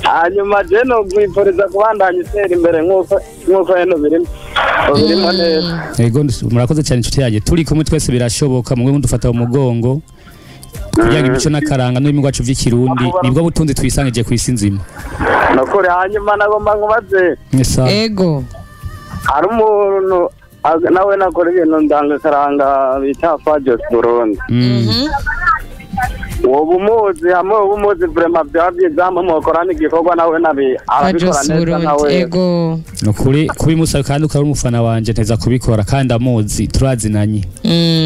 hanyuma je no kwifuriza kubandanya itera imbere nk'uko heno birimo neza yego murakoze cyane inshuti yanjye turi kumwe twese birashoboka mwe mudufata mu mugongo kugira imico n'akaranga n'ibimi gwacu vy'ikirundi nibwo butunzi twisangije ku isi nzima nakore hanyuma nagomba nkubaze ego hari umuntu nawe nakora ibintu ndangakaranga bita August Burundi ubumuzi hamwe ubumuzi vraiment byavyizamu mukorana igikorwa nawe nabi arabikora neza nawe ego nokuri kubimusa kandi ukari umufana wanje nteza kubikora kandi amuzi turazinanye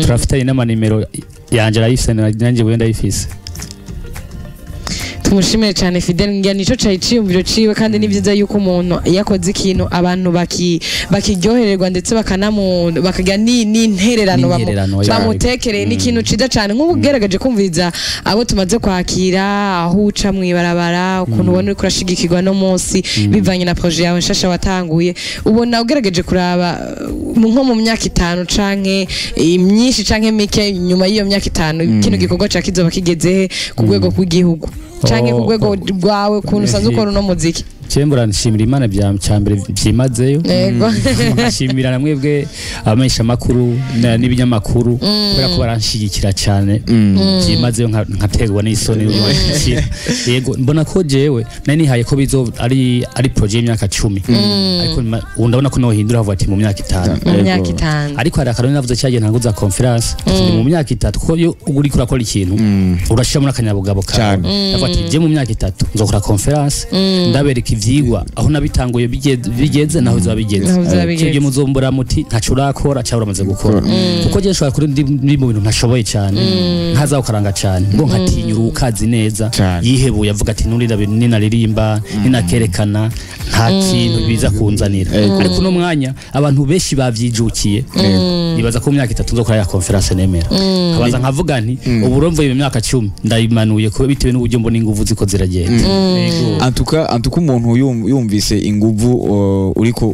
turafitanye n'amanimero yanje arayifise nanjye wenda yifise tumushimire cyane Fidel ngira nico cayiciyumviro ciwe kandi ni byiza yuko umuntu yakoze ikintu abantu bakiryohererwa ndetse bakagira n'intererano bamutekereye n'ikintu ciza cyane nk'ubugerageje kumviza abo tumaze kwakira aho uca mwibarabara ukuntu ubona uri kurashigikirwa no munsi bivanye na projet yawe nshasha watanguye ubona ugerageje kuraba nko mu myaka 5 canke myinshi canke mike nyuma y'iyo myaka 5 kino gikorwa ca kizoba kigeze ku rwego rw'igihugu canke ku rwego rwawe ukuntu usanzwe ukora uno muziki Chembura nshimira Imana bya cyambere byimazeyo nkashimira namwebwe abamenyesha makuru n'ibinyamakuru kubera ko baranshigikira cyane byimazeyo nkaterwa n'isoni yego mbona ko jewe nani haye ko bizo ari project y'imyaka 10 ariko ndabona ko no hindura havuga ati mu myaka 5 ariko hari akarone navuze cyagiye ntanguza conference mu myaka 3 ko yo uri kurakora ikintu urashira muri akanyabugabo kawe navuga ati je mu myaka 3 nzokora conference ndabereka ivyigwa aho nabitanguye bigeze naho zabigenze kije muzombura muti ntacu urakora cyangwa uramaze gukora kuko je nshobora kuri ndi mu bintu ntashoboye cyane ntaza ukaranga cyane ngo nkatinyura ukazi neza yihebuye avuga ati nuri ndabe ninaririmba ninakerekana nta kintu biza kunzanira ariko no mwanya abantu benshi bavyijukiye nibaza ko mu myaka 3 nzokora ya conference nemera kabaza nkavuga nti uburomvo mu myaka 10 ndayimanuye ko bitewe n'uburyo mbona inguvu ziko ziragenda antuka umuntu yumvise inguvu uriko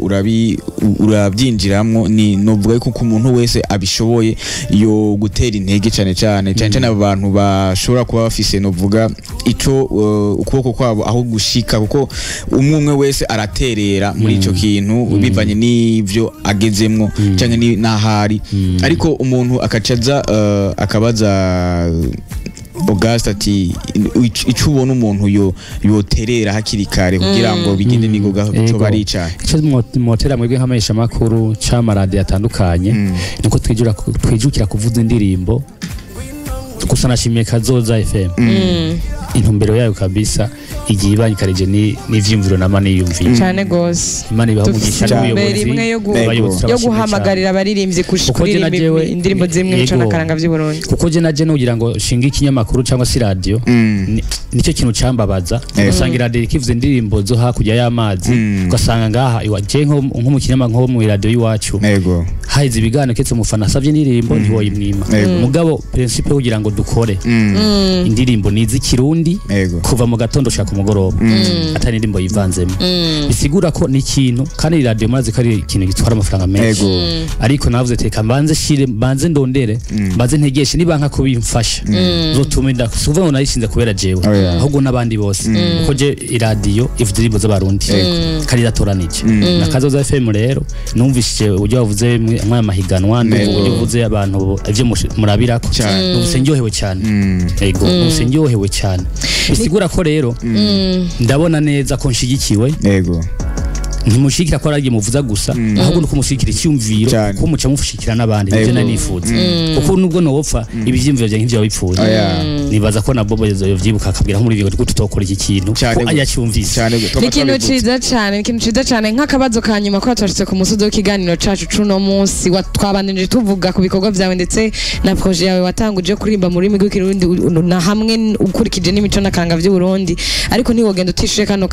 urabyinjiramwo ni novuga ko umuntu wese abishoboye yo gutera intege cyane abantu bashobora kuba bafise novuga ico ukuboko kwabo aho gushika kuko umwe wese araterera muri ico kintu bivanye n'ivyo agezemwo canke n'ahari ariko umuntu akacaza akabaza August ati ico ubona umuntu yoterera hakiri kare kugira ngo bigende nigoga cyo barica ico motera mwebwe nk'amesha makuru c'amaradi atandukanye niko twijukira kuvuza indirimbo gusa nashimiye Kazoza FM intumbero yayo kabisa igiye ibanyikarije n'ivyumviro namane yumviye cyane gose Imana ibamugisha n'ubuyobozi yo guhamagarira abaririmbyi kushikura indirimbo zimwe cyo nakaranga vy'Uburundi kuko je naje nugira ngo shinga ikinyamakuru cyangwa si radio nicyo kintu cambabaza usanga radio ikivuze indirimbo zo hakurya y'amazi ugasanga ngaha iwaje nko mu kinyamakuru mu radio yiwacu haize ibigano ketse umufana asavye indirimbo ntiwoyimwima mugabo principe kugira ngo dukore indirimbo nizi kirundi kuva mu gatondo shaka umugoroba atari indirimbo yivanzemo bisigura ko ni ikintu kandi radio maze kari ikintu gitwara amafaranga menshi ariko navuze teka mbanze ndondere mbanze ntegeshe nibanka ko bimfasha zotuma ndasuva ngo narishinze kubera jewe ahubwo nabandi bose uko je radio ivuze indirimbo z'abarundi kari datoranije na Kazoza FM rero numvishije uburyo bavuze mwa mahiganwa n'uburyo buvuze abantu ivyo murabirako n'ubusengyohewe cyane yego n'ubusengyohewe cyane bisigura ko rero ndabona neza ko nshigikiwe yego ntimushikira ko aragiye muvuza gusa ahubwo nuko mushikira icyumviro ko muca mufushikira nabandi nje nanifuza kuko nubwo no wopfa ibivyimviro bya nk'ivyo bipfuye nibaza ko na Bobo yovyibuka akabwira muri bigo tutokora iki kintu ko ayacyumvise ikintu ciza cyane nk'akabazo kanyuma ko twashitse ku musozo w'ikiganiro cacu cuno munsi twabanije tuvuga ku bikorwa byawe ndetse na projet yawe watanguje kurimba muri rurimi rw'ikirundi na hamwe ukurikije n'imico n'akaranga vy'Uburundi ariko ntiwogenda utishure kano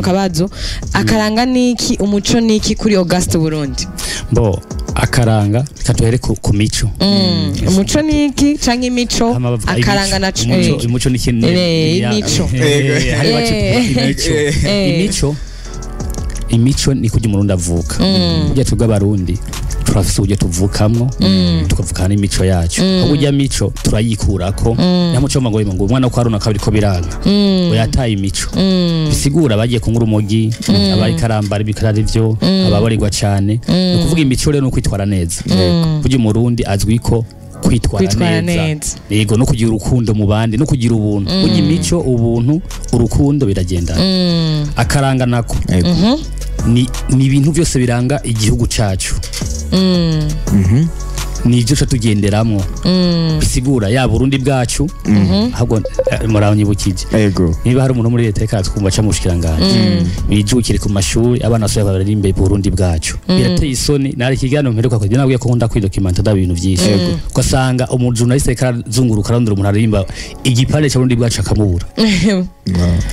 kabazo akaranga niki umuco niki kuri August Burundi bo akaranga katuhere ku mico umuco ni iki canke imico akaranga na imico ni kintu imico ni kujya umurundi avuka burya twebwe abarundi turafise uburyo tuvukamwo tukavukana n'imico yacu ahubwo ujya mico turayikurako nyamuco ngo umwana ko aruna kabiri ko biranga yataye imico bisigura bagiye kunyura umugi abari karambara bikarari byo ababarirwa cyane no kuvuga imico rero no kwitwara neza burya umurundi azwi ko kwitwara neza yego no kugira urukundo mu bandi no kugira ubuntu burya imico ubuntu urukundo biragendana akaranga nako ni ibintu byose biranga igihugu cyacu ni ibyo tugenderamwo bisigura ya Burundi bwacu ahubwo muranyibukije niba hari umuntu muri leta twumva ca mushikiranganje bijukire ku mashuri abana basohoye baririmbe Burundi bwacu birateye isoni nari kiganiro mperuka ko nabwiye ko nkunda kwidocumenta da ibintu byinshi ugasanga umujournaliste karazunguruka arondera umuntu aririmba igipande cya Burundi bwacu akamubura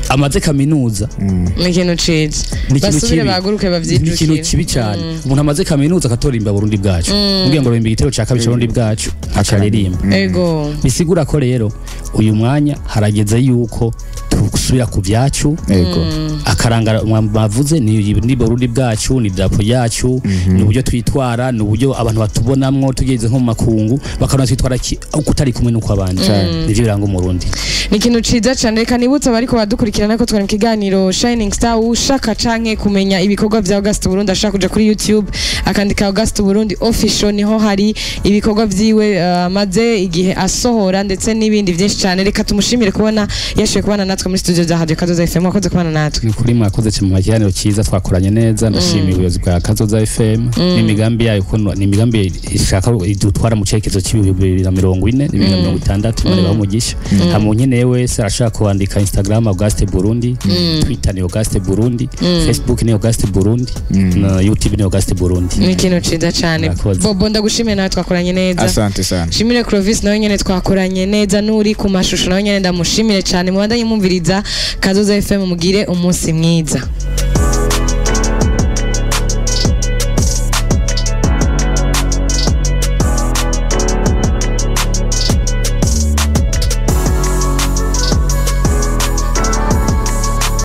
amaze kaminuza ni ikintu ciza basubire baguruke bavyijukire ni ikintu kibi cyane umuntu amaze kaminuza akatorimba Burundi bwacu mbwiye ngo rimba igitero cya kabiri Burundi bwacu acaririmba ego bisigura ko rero uyu mwanya harageze yuko tusubira ku byacu ego akaranga bavuze ni Burundi bwacu ni drapo yacu ni uburyo twitwara ni uburyo abantu batubonamwo tugeze nko mu makungu bakana twitwara kutari kumwe nuko abandi nivyo biranga umurundi ni ikintu ciza cyane reka nibutsa bariko badukurikirana ko twari mu kiganiro Shining Star ushaka canke kumenya ibikorwa vya August Burundi ashaka kuja kuri YouTube akandika August Burundi official niho hari ibikorwa vyiwe amaze igihe asohora ndetse n'ibindi byinshi cyane reka tumushimire kubona yashoboye kubana natwe muri studio za Radio Kazoza FM akoze kubana natwe ni kuri mwakoze cyane mu kiganiro cyiza twakoranye neza ndashimiye ubuyobozi bwa Kazoza FM n'imigambi yayo ko ni imigambi ishaka idutwara mu cyerekezo cy'ibihumbi 2040 2060 bari bamugisha hamunyene wese arashaka kwandika Instagram August Burundi Twitter ni August Burundi Facebook ni August Burundi na YouTube ni August Burundi ni ikintu ciza cyane Bobo ndagushimiye nawe twakoranye neza asante sana shimire Clovis nawe nyene twakoranye neza nuri ku mashusho nawe nyene ndamushimire cyane mubandanye mumviriza Kazoza FM mugire umunsi mwiza